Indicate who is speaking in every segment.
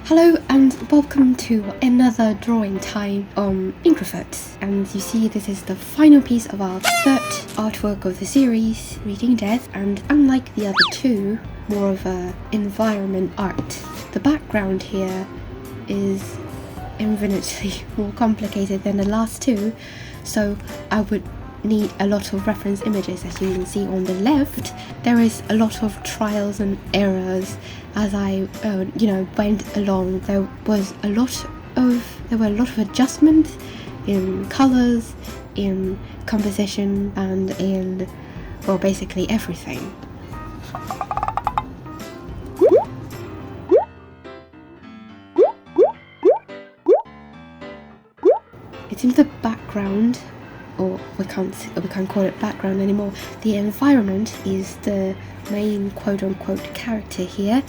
Speaker 1: Hello and welcome to another drawing time on INKroverts. And you see this is the final piece of our third artwork of the series, Reading Death, and unlike the other two, more of a environment art. The background here is infinitely more complicated than the last two, so I would need a lot of reference images. As you can see on the left, there is a lot of trials and errors as I went along. There were a lot of adjustments in colors, in composition, and in, well, basically everything. It's in the background, or we can't call it background anymore. The environment is the main quote-unquote character here.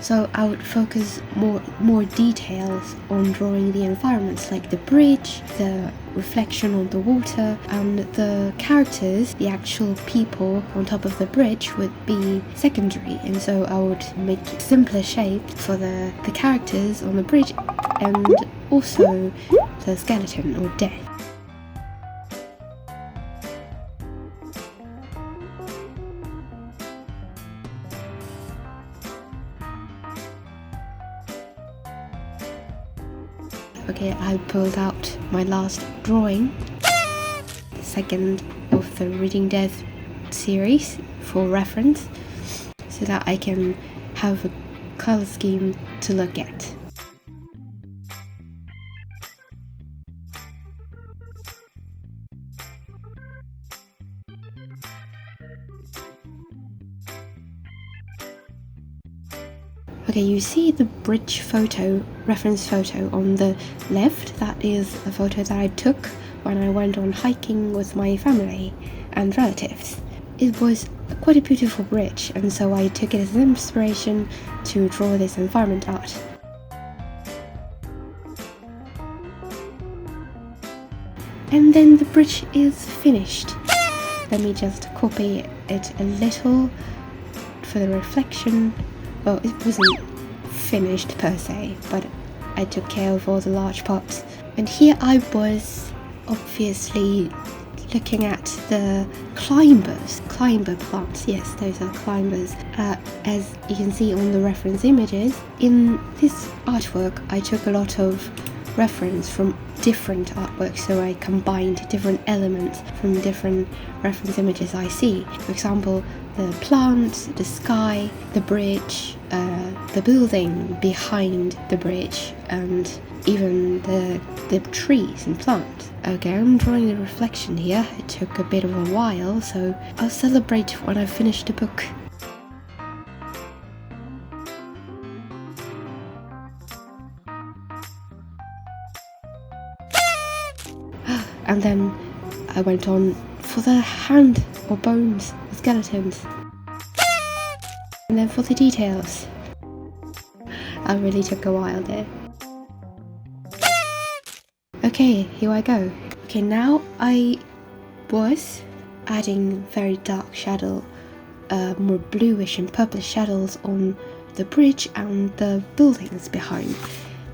Speaker 1: So I would focus more details on drawing the environments, like the bridge, the reflection on the water, and the characters, the actual people on top of the bridge, would be secondary. And so I would make simpler shapes for the characters on the bridge, and also the skeleton or death. Okay, I pulled out my last drawing, the second of the Reading Death series, for reference, so that I can have a color scheme to look at. Okay, you see the bridge photo, reference photo on the left. That is a photo that I took when I went on hiking with my family and relatives. It was quite a beautiful bridge, and so I took it as an inspiration to draw this environment art. And then the bridge is finished. Let me just copy it a little for the reflection. Well, it wasn't finished per se, but I took care of all the large parts. And here I was obviously looking at the climber plants. Yes, those are climbers. As you can see on the reference images, in this artwork I took a lot of reference from different artworks, so I combined different elements from different reference images I see. For example, the plants, the sky, the bridge, the building behind the bridge, and even the trees and plants. Okay, I'm drawing the reflection here. It took a bit of a while, so I'll celebrate when I finish the book. And then I went on for the hand or bones, the skeletons, and then for the details. I really took a while there. Okay, here I go. Okay, now I was adding very dark shadow, more bluish and purplish shadows on the bridge and the buildings behind.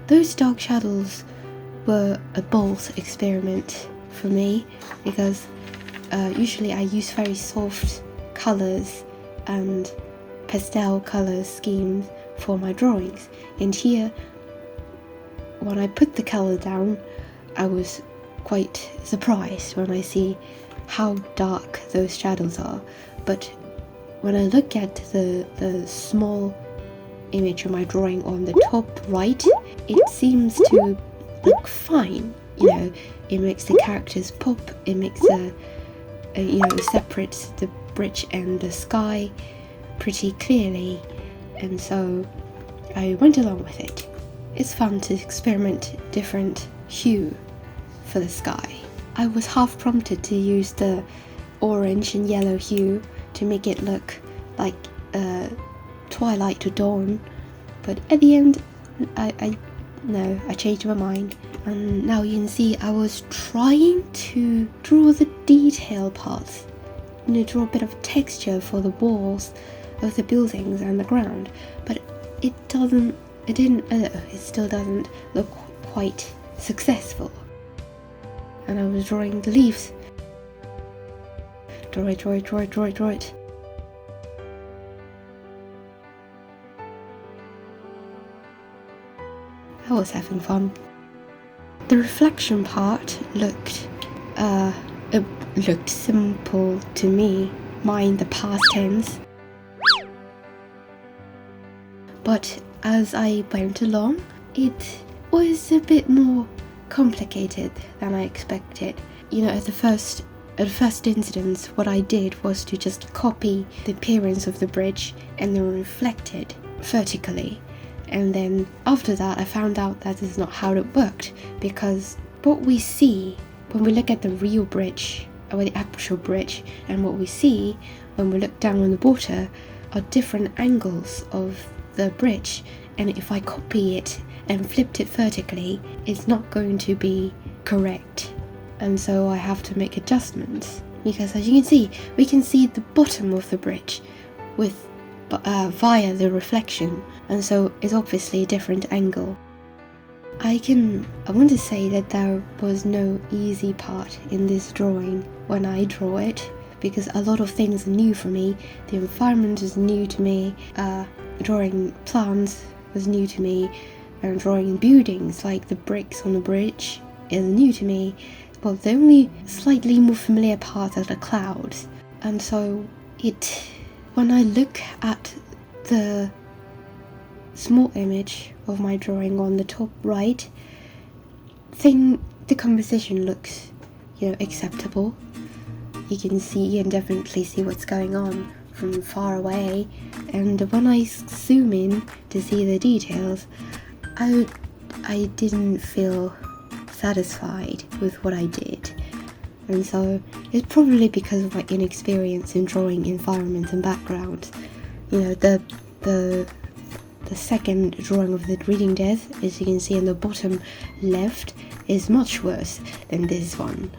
Speaker 1: Those dark shadows were a bold experiment for me, because usually I use very soft colors and pastel color schemes for my drawings, and here, when I put the color down, I was quite surprised when I see how dark those shadows are. But when I look at the small image of my drawing on the top right, it seems to look fine. It makes the characters pop. It makes separates the bridge and the sky pretty clearly, and so I went along with it. It's fun to experiment different hue for the sky. I was half prompted to use the orange and yellow hue to make it look like twilight to dawn, but at the end I changed my mind. And now you can see I was trying to draw the detail parts, draw a bit of texture for the walls of the buildings and the ground, but it still doesn't look quite successful. And I was drawing the leaves. Draw it. I was having fun. The reflection part looked simple to me, mine the past tense. But as I went along, it was a bit more complicated than I expected. You know, at the first instance, what I did was to just copy the appearance of the bridge and then reflect it vertically. And then after that, I found out that is not how it worked, because what we see when we look at the real bridge, or the actual bridge, and what we see when we look down on the water are different angles of the bridge. And if I copy it and flipped it vertically, it's not going to be correct. And so I have to make adjustments, because as you can see, we can see the bottom of the bridge with via the reflection, and so it's obviously a different angle. I want to say that there was no easy part in this drawing when I draw it, because a lot of things are new for me. The environment is new to me, drawing plants was new to me, and drawing buildings like the bricks on the bridge is new to me. But the only slightly more familiar part are the clouds. And so when I look at the small image of my drawing on the top right, the composition looks, acceptable. You can definitely see what's going on from far away. And when I zoom in to see the details, I didn't feel satisfied with what I did. And so it's probably because of my inexperience in drawing environments and backgrounds. The second drawing of the reading desk, as you can see in the bottom left, is much worse than this one.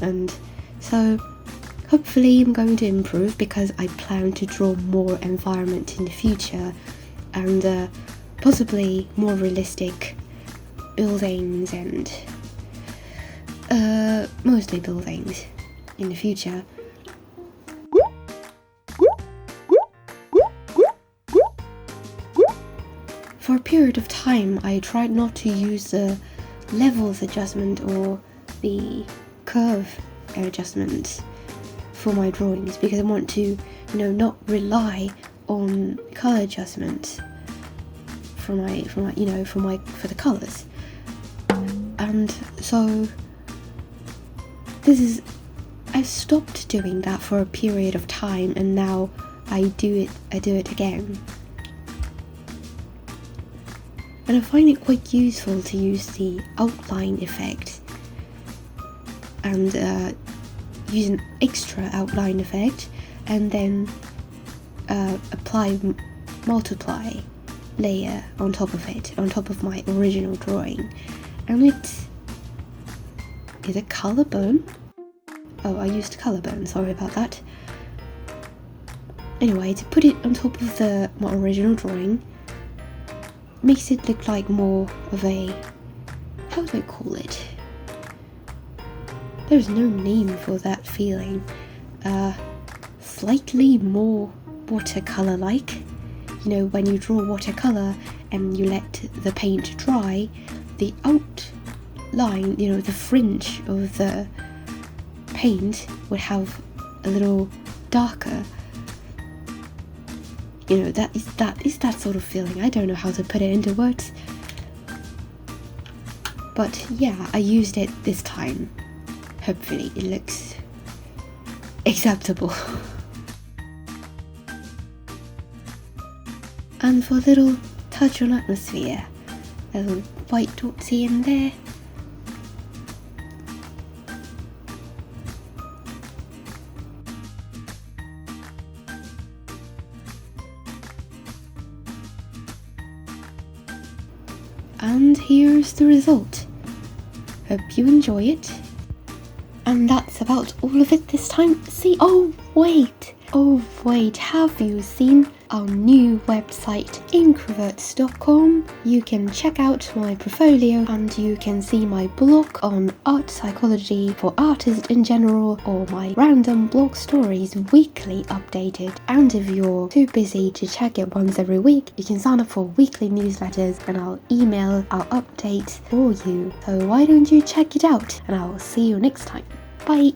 Speaker 1: And so hopefully I'm going to improve, because I plan to draw more environment in the future, and possibly more realistic buildings, and mostly buildings in the future. For a period of time, I tried not to use the levels adjustment or the curve adjustment for my drawings, because I want to, not rely on color adjustments for the colors. And so I've stopped doing that for a period of time, and now I do it again. And I find it quite useful to use the outline effect, and use an extra outline effect, and then multiply layer on top of it, on top of my original drawing. And is it color burn? Oh, I used color burn, sorry about that. Anyway, to put it on top of my original drawing makes it look like more of a, how do I call it? There's no name for that feeling. Slightly more watercolor-like. When you draw watercolor and you let the paint dry, the outline, the fringe of the paint would have a little darker. That is that sort of feeling. I don't know how to put it into words. But yeah, I used it this time. Hopefully it looks acceptable. And for a little touch on atmosphere, a little white dots here and there. And here's the result. Hope you enjoy it. And that's about all of it this time. Oh wait, Oh wait, have you seen our new website INKroverts.com? You can check out my portfolio and you can see my blog on art psychology for artists in general, or my random blog stories weekly updated. And if you're too busy to check it once every week, you can sign up for weekly newsletters and I'll email our updates for you. So why don't you check it out, and I'll see you next time. Bye!